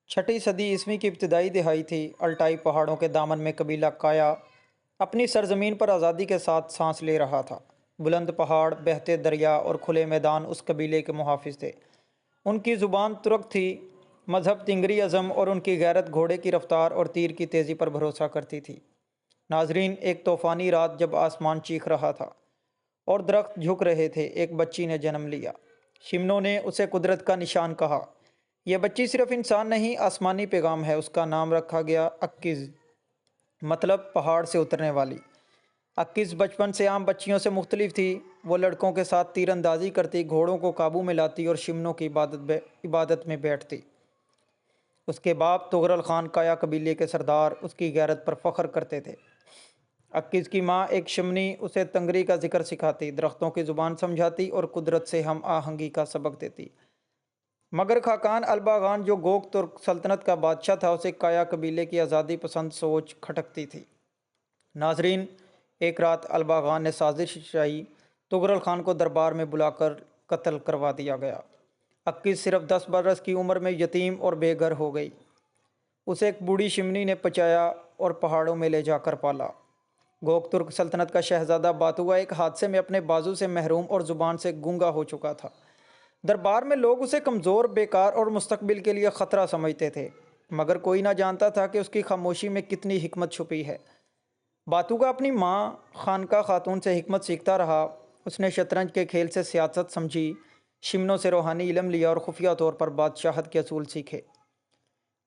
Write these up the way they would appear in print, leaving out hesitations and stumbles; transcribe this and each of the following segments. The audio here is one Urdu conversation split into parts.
چھٹی صدی عیسوی کی ابتدائی دہائی تھی۔ الٹائی پہاڑوں کے دامن میں قبیلہ کایا اپنی سرزمین پر آزادی کے ساتھ سانس لے رہا تھا۔ بلند پہاڑ، بہتے دریا اور کھلے میدان اس قبیلے کے محافظ تھے۔ ان کی زبان ترک تھی، مذہب تنگری ازم، اور ان کی غیرت گھوڑے کی رفتار اور تیر کی تیزی پر بھروسہ کرتی تھی۔ ناظرین، ایک طوفانی رات جب آسمان چیخ رہا تھا اور درخت جھک رہے تھے، ایک بچی نے جنم لیا۔ شمنوں نے اسے قدرت کا نشان کہا۔ یہ بچی صرف انسان نہیں، آسمانی پیغام ہے۔ اس کا نام رکھا گیا اکیز، مطلب پہاڑ سے اترنے والی۔ اکیز بچپن سے عام بچیوں سے مختلف تھی۔ وہ لڑکوں کے ساتھ تیر اندازی کرتی، گھوڑوں کو قابو میں لاتی اور شمنوں کی عبادت میں بیٹھتی۔ اس کے باپ تغرل خان کایا قبیلے کے سردار اس کی غیرت پر فخر کرتے تھے۔ اکیز کی ماں ایک شمنی اسے تنگری کا ذکر سکھاتی، درختوں کی زبان سمجھاتی اور قدرت سے ہم آہنگی کا سبق دیتی۔ مگر خاقان الباغان، جو گوک ترک سلطنت کا بادشاہ تھا، اسے کایا قبیلے کی آزادی پسند سوچ کھٹکتی تھی۔ ناظرین، ایک رات الباغان نے سازش رچائی، تغرل خان کو دربار میں بلا کر قتل کروا دیا گیا۔ اکیز صرف 10 برس کی عمر میں یتیم اور بے گھر ہو گئی۔ اسے ایک بوڑھی شمنی نے بچایا اور پہاڑوں میں لے جا کر پالا۔ گوک ترک سلطنت کا شہزادہ باتوگا ایک حادثے میں اپنے بازو سے محروم اور زبان سے گونگا ہو چکا تھا۔ دربار میں لوگ اسے کمزور، بیکار اور مستقبل کے لیے خطرہ سمجھتے تھے، مگر کوئی نہ جانتا تھا کہ اس کی خاموشی میں کتنی حکمت چھپی ہے۔ باتوگا اپنی ماں خانقاہ خاتون سے حکمت سیکھتا رہا۔ اس نے شطرنج کے کھیل سے سیاست سمجھی، شمنوں سے روحانی علم لیا اور خفیہ طور پر بادشاہت کے اصول سیکھے۔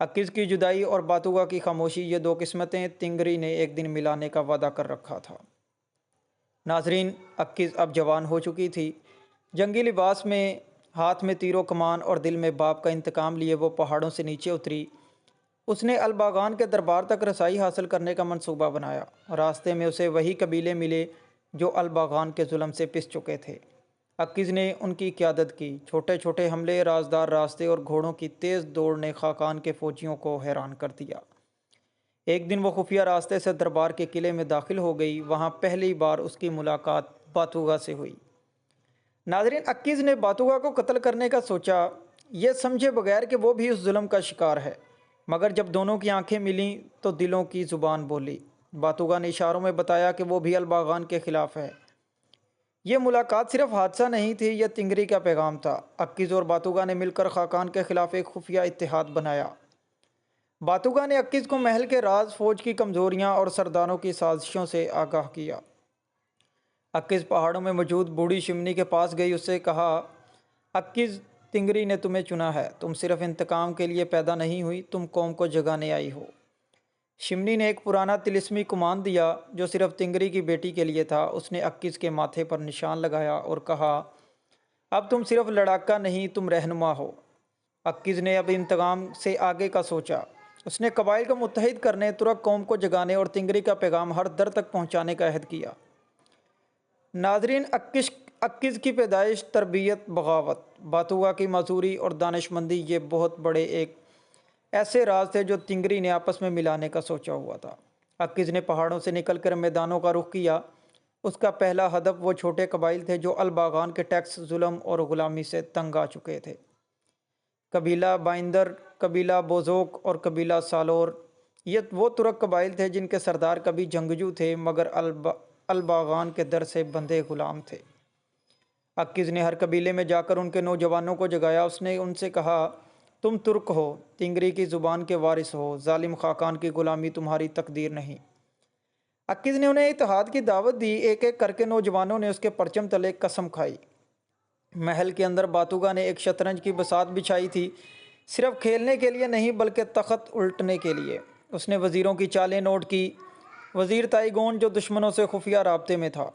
اکیز کی جدائی اور باتوگا کی خاموشی، یہ دو قسمتیں تنگری نے ایک دن ملانے کا وعدہ کر رکھا تھا۔ ناظرین، اکیز اب جوان ہو چکی تھی۔ جنگی لباس میں، ہاتھ میں تیر و کمان اور دل میں باپ کا انتقام لیے وہ پہاڑوں سے نیچے اتری۔ اس نے الباغان کے دربار تک رسائی حاصل کرنے کا منصوبہ بنایا۔ راستے میں اسے وہی قبیلے ملے جو الباغان کے ظلم سے پس چکے تھے۔ اکیز نے ان کی قیادت کی۔ چھوٹے چھوٹے حملے، رازدار راستے اور گھوڑوں کی تیز دوڑ نے خاقان کے فوجیوں کو حیران کر دیا۔ ایک دن وہ خفیہ راستے سے دربار کے قلعے میں داخل ہو گئی۔ وہاں پہلی بار اس کی ملاقات باتوگا سے ہوئی۔ ناظرین، اکیز نے باتوگا کو قتل کرنے کا سوچا، یہ سمجھے بغیر کہ وہ بھی اس ظلم کا شکار ہے، مگر جب دونوں کی آنکھیں ملیں تو دلوں کی زبان بولی۔ باتوگا نے اشاروں میں بتایا کہ وہ بھی الباغان کے خلاف ہے۔ یہ ملاقات صرف حادثہ نہیں تھی، یہ تنگری کا پیغام تھا۔ اکیز اور باتوگا نے مل کر خاقان کے خلاف ایک خفیہ اتحاد بنایا۔ باتوگا نے اکیز کو محل کے راز، فوج کی کمزوریاں اور سرداروں کی سازشوں سے آگاہ کیا۔ اکیز پہاڑوں میں موجود بوڑھی شمنی کے پاس گئی، اس سے کہا، اکیز، تنگری نے تمہیں چنا ہے۔ تم صرف انتقام کے لیے پیدا نہیں ہوئی، تم قوم کو جگانے آئی ہو۔ شمنی نے ایک پرانا طلسمی کمان دیا جو صرف تنگری کی بیٹی کے لیے تھا۔ اس نے اکیز کے ماتھے پر نشان لگایا اور کہا، اب تم صرف لڑاکا نہیں، تم رہنما ہو۔ اکیز نے اب انتقام سے آگے کا سوچا۔ اس نے قبائل کو متحد کرنے، ترک قوم کو جگانے اور تنگری کا پیغام ہر در تک پہنچانے کا عہد کیا۔ ناظرین، اکیز کی پیدائش، تربیت، بغاوت، باتوگا کی معذوری اور دانش مندی، یہ بہت بڑے ایک ایسے راز تھے جو تنگری نے آپس میں ملانے کا سوچا ہوا تھا۔ اکیز نے پہاڑوں سے نکل کر میدانوں کا رخ کیا۔ اس کا پہلا ہدف وہ چھوٹے قبائل تھے جو الباغان کے ٹیکس، ظلم اور غلامی سے تنگ آ چکے تھے۔ قبیلہ بائندر، قبیلہ بوزوک اور قبیلہ سالور، یہ وہ ترک قبائل تھے جن کے سردار کبھی جنگجو تھے مگر الباغان کے در سے بندھے غلام تھے۔ اکیز نے ہر قبیلے میں جا کر ان کے نوجوانوں کو جگایا۔ اس نے ان سے کہا، تم ترک ہو، تنگری کی زبان کے وارث ہو، ظالم خاقان کی غلامی تمہاری تقدیر نہیں۔ اکیز نے انہیں اتحاد کی دعوت دی۔ ایک ایک کر کے نوجوانوں نے اس کے پرچم تلے قسم کھائی۔ محل کے اندر باتوگا نے ایک شطرنج کی بساط بچھائی تھی، صرف کھیلنے کے لیے نہیں بلکہ تخت الٹنے کے لیے۔ اس نے وزیروں کی چالیں نوٹ کی۔ وزیر تائیگون، جو دشمنوں سے خفیہ رابطے میں تھا،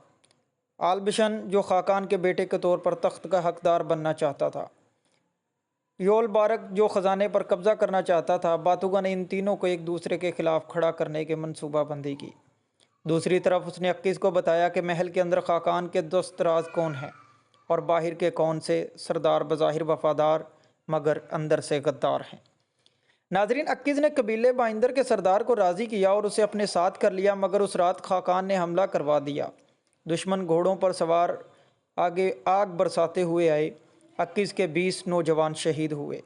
آلبشن، جو خاقان کے بیٹے کے طور پر تخت کا حقدار بننا چاہتا تھا، یول بارک، جو خزانے پر قبضہ کرنا چاہتا تھا۔ باتوگا نے ان تینوں کو ایک دوسرے کے خلاف کھڑا کرنے کے منصوبہ بندی کی۔ دوسری طرف اس نے اکیز کو بتایا کہ محل کے اندر خاقان کے دوست راز کون ہیں اور باہر کے کون سے سردار بظاہر وفادار مگر اندر سے غدار ہیں۔ ناظرین، اکیز نے قبیلے بائندر کے سردار کو راضی کیا اور اسے اپنے ساتھ کر لیا، مگر اس رات خاقان نے حملہ کروا دیا۔ دشمن گھوڑوں پر سوار آگے آگ برساتے ہوئے آئے۔ اکیز کے 20 نوجوان شہید ہوئے۔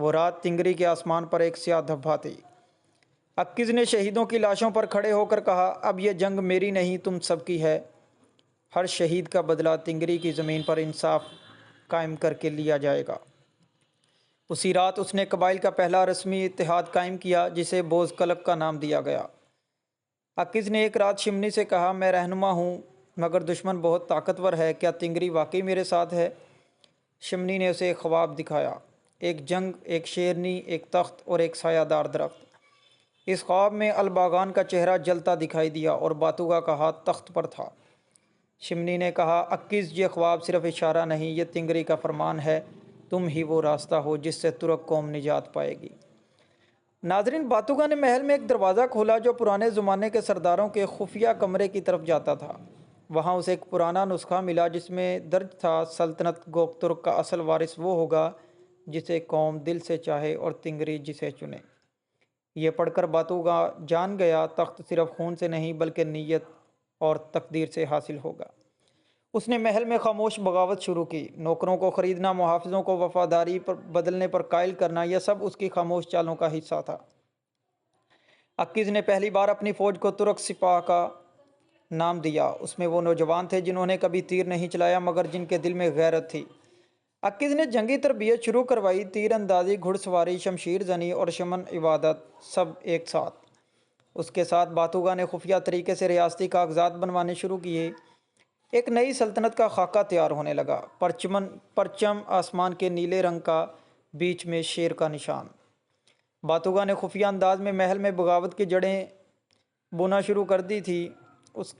وہ رات تنگری کے آسمان پر ایک سیاہ دھبا تھی۔ عکیز نے شہیدوں کی لاشوں پر کھڑے ہو کر کہا، اب یہ جنگ میری نہیں تم سب کی ہے۔ ہر شہید کا بدلہ تنگری کی زمین پر انصاف قائم کر کے لیا جائے گا۔ اسی رات اس نے قبائل کا پہلا رسمی اتحاد قائم کیا جسے بوز کلک کا نام دیا گیا۔ عکیز نے ایک رات شمنی سے کہا، میں رہنما ہوں مگر دشمن بہت طاقتور ہے، کیا تنگری واقعی میرے ساتھ ہے؟ شمنی نے اسے ایک خواب دکھایا، ایک جنگ، ایک شیرنی، ایک تخت اور ایک سایہ دار درخت۔ اس خواب میں الباغان کا چہرہ جلتا دکھائی دیا اور باتوگا کا ہاتھ تخت پر تھا۔ شمنی نے کہا، عکیز یہ خواب صرف اشارہ نہیں، یہ تنگری کا فرمان ہے، تم ہی وہ راستہ ہو جس سے ترک قوم نجات پائے گی۔ ناظرین، باتوگا نے محل میں ایک دروازہ کھولا جو پرانے زمانے کے سرداروں کے خفیہ کمرے کی طرف جاتا تھا۔ وہاں اسے ایک پرانا نسخہ ملا جس میں درج تھا، سلطنت گوک ترک کا اصل وارث وہ ہوگا جسے قوم دل سے چاہے اور تنگری جسے چنے۔ یہ پڑھ کر باتوگا جان گیا تخت صرف خون سے نہیں بلکہ نیت اور تقدیر سے حاصل ہوگا۔ اس نے محل میں خاموش بغاوت شروع کی۔ نوکروں کو خریدنا، محافظوں کو وفاداری پر بدلنے پر قائل کرنا، یہ سب اس کی خاموش چالوں کا حصہ تھا۔ عکیز نے پہلی بار اپنی فوج کو ترک سپاہ کا نام دیا۔ اس میں وہ نوجوان تھے جنہوں نے کبھی تیر نہیں چلایا مگر جن کے دل میں غیرت تھی۔ عکیز نے جنگی تربیت شروع کروائی، تیر اندازی، گھڑ سواری، شمشیر زنی اور شمن عبادت، سب ایک ساتھ۔ اس کے ساتھ باتوگا نے خفیہ طریقے سے ریاستی کاغذات بنوانے شروع کیے۔ ایک نئی سلطنت کا خاکہ تیار ہونے لگا، پرچم آسمان کے نیلے رنگ کا، بیچ میں شیر کا نشان۔ باتوگا نے خفیہ انداز میں محل میں بغاوت کی جڑیں بونا شروع کر دی تھی۔ اس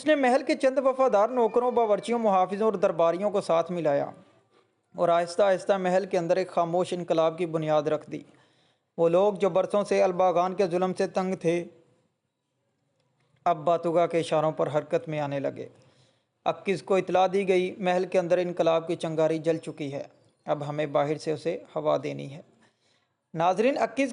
نے محل کے چند وفادار نوکروں، باورچیوں، محافظوں اور درباریوں کو ساتھ ملایا اور آہستہ آہستہ محل کے اندر ایک خاموش انقلاب کی بنیاد رکھ دی۔ وہ لوگ جو برسوں سے الباغان کے ظلم سے تنگ تھے اب باتوگا کے اشاروں پر حرکت میں آنے لگے۔ عکیز کو اطلاع دی گئی، محل کے اندر انقلاب کی چنگاری جل چکی ہے، اب ہمیں باہر سے اسے ہوا دینی ہے۔ ناظرین، عکیز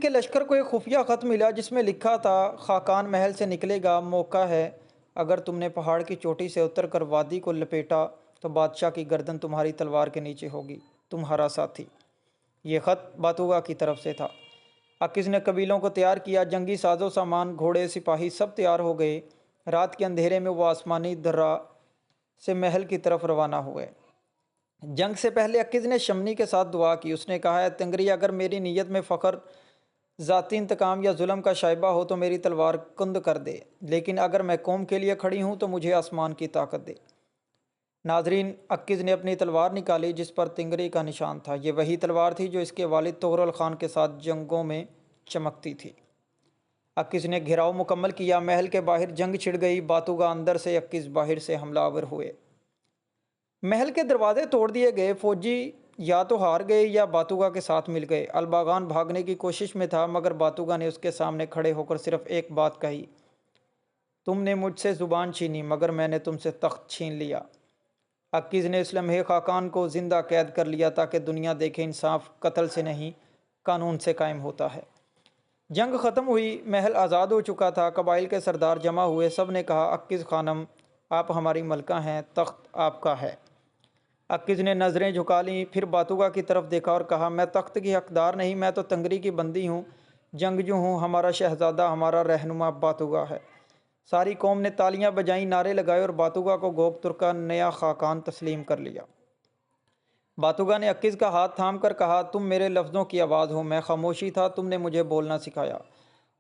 کے لشکر کو ایک خفیہ خط ملا جس میں لکھا تھا، خاقان محل سے نکلے گا، موقع ہے، اگر تم نے پہاڑ کی چوٹی سے اتر کر وادی کو لپیٹا تو بادشاہ کی گردن تمہاری تلوار کے نیچے ہوگی، تمہارا ساتھی۔ یہ خط باتوگا کی طرف سے تھا۔ عکیز نے قبیلوں کو تیار کیا، جنگی ساز و سامان، گھوڑے، سپاہی سب تیار ہو گئے۔ رات کے اندھیرے میں وہ آسمانی درہ سے محل کی طرف روانہ ہوئے۔ جنگ سے پہلے عکیز نے شمنی کے ساتھ دعا کی۔ اس نے کہا، اے تنگری، اگر میری نیت میں فخر، ذاتی انتقام یا ظلم کا شائبہ ہو تو میری تلوار کند کر دے، لیکن اگر میں قوم کے لیے کھڑی ہوں تو مجھے آسمان کی طاقت دے۔ ناظرین، عکیز نے اپنی تلوار نکالی جس پر تنگری کا نشان تھا۔ یہ وہی تلوار تھی جو اس کے والد تغرل خان کے ساتھ جنگوں میں چمکتی تھی۔ عکیز نے گھیراؤ مکمل کیا، محل کے باہر جنگ چھڑ گئی، باتوگا اندر سے، عکیز باہر سے حملہ آور ہوئے۔ محل کے دروازے توڑ دیے گئے، فوجی یا تو ہار گئے یا باتوگا کے ساتھ مل گئے۔ الباغان بھاگنے کی کوشش میں تھا مگر باتوگا نے اس کے سامنے کھڑے ہو کر صرف ایک بات کہی، تم نے مجھ سے زبان چھینی مگر میں نے تم سے تخت چھین لیا۔ عکیز نے اس لمحے خاقان کو زندہ قید کر لیا تاکہ دنیا دیکھے انصاف قتل سے نہیں، قانون سے قائم ہوتا ہے۔ جنگ ختم ہوئی، محل آزاد ہو چکا تھا، قبائل کے سردار جمع ہوئے، سب نے کہا، عکیز خانم، آپ ہماری ملکہ ہیں، تخت آپ کا ہے۔ عکیز نے نظریں جھکا لیں، پھر باتوگا کی طرف دیکھا اور کہا، میں تخت کی حقدار نہیں، میں تو تنگری کی بندی ہوں، جنگجو ہوں، ہمارا شہزادہ، ہمارا رہنما باتوگا ہے۔ ساری قوم نے تالیاں بجائیں، نعرے لگائے اور باتوگا کو گوک ترک کا نیا خاقان تسلیم کر لیا۔ باتوگا نے عکیز کا ہاتھ تھام کر کہا، تم میرے لفظوں کی آواز ہو، میں خاموشی تھا، تم نے مجھے بولنا سکھایا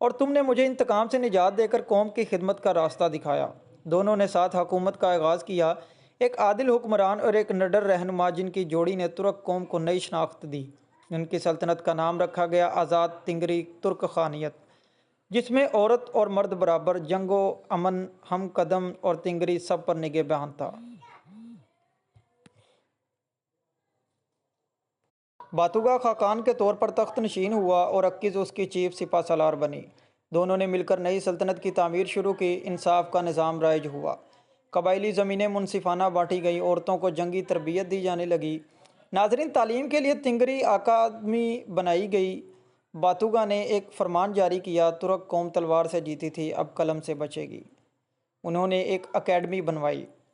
اور تم نے مجھے انتقام سے نجات دے کر قوم کی خدمت کا راستہ دکھایا۔ دونوں نے ساتھ حکومت کا آغاز کیا، ایک عادل حکمران اور ایک نڈر رہنما جن کی جوڑی نے ترک قوم کو نئی شناخت دی۔ ان کی سلطنت کا نام رکھا گیا آزاد تنگری ترک خانیت، جس میں عورت اور مرد برابر، جنگ و امن ہم قدم اور تنگری سب پر نگہبان تھا۔ باتوگا خاقان کے طور پر تخت نشین ہوا اور عکیز اس کی چیف سپہ سالار بنی۔ دونوں نے مل کر نئی سلطنت کی تعمیر شروع کی، انصاف کا نظام رائج ہوا، قبائلی زمینیں منصفانہ بانٹی گئیں، عورتوں کو جنگی تربیت دی جانے لگی۔ ناظرین، تعلیم کے لیے تنگری اکادمی بنائی گئی۔ باتوگا نے ایک فرمان جاری کیا، ترک قوم تلوار سے جیتی تھی، اب قلم سے بچے گی۔ انہوں نے ایک اکیڈمی بنوائی،